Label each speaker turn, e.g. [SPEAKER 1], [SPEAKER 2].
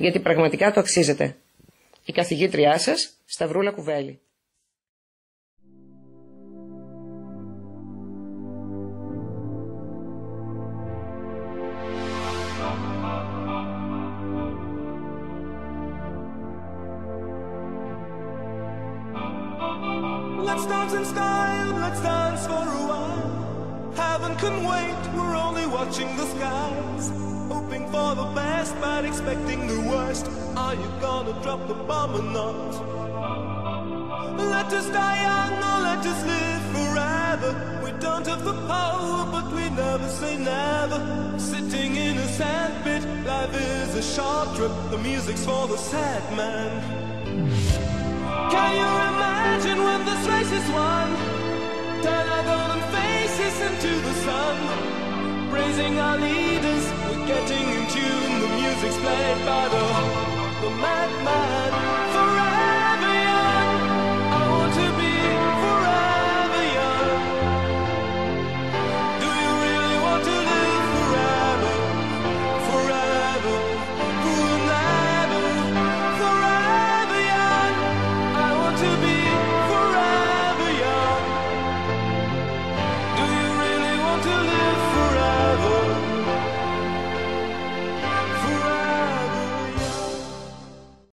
[SPEAKER 1] γιατί πραγματικά το αξίζετε. Η καθηγήτριά σας, Σταυρούλα Κουβέλη.
[SPEAKER 2] Let's dance in style, let's dance for a while. Heaven can wait, we're only watching the skies. Hoping for the best, but expecting the worst. Are you gonna drop the bomb or not? Let us die young or let us live forever. We don't have the power, but we never say never. Sitting in a sandpit, life is a short trip. The music's for the sad man. Can you imagine when this race is won? Turn our golden faces into the sun. Praising our leaders, we're getting in tune. The music's played by the madman. Forever young, I want to be forever young. Do you really want to live forever? Forever, forever, forever young. I want to be forever young. Do you really want to live?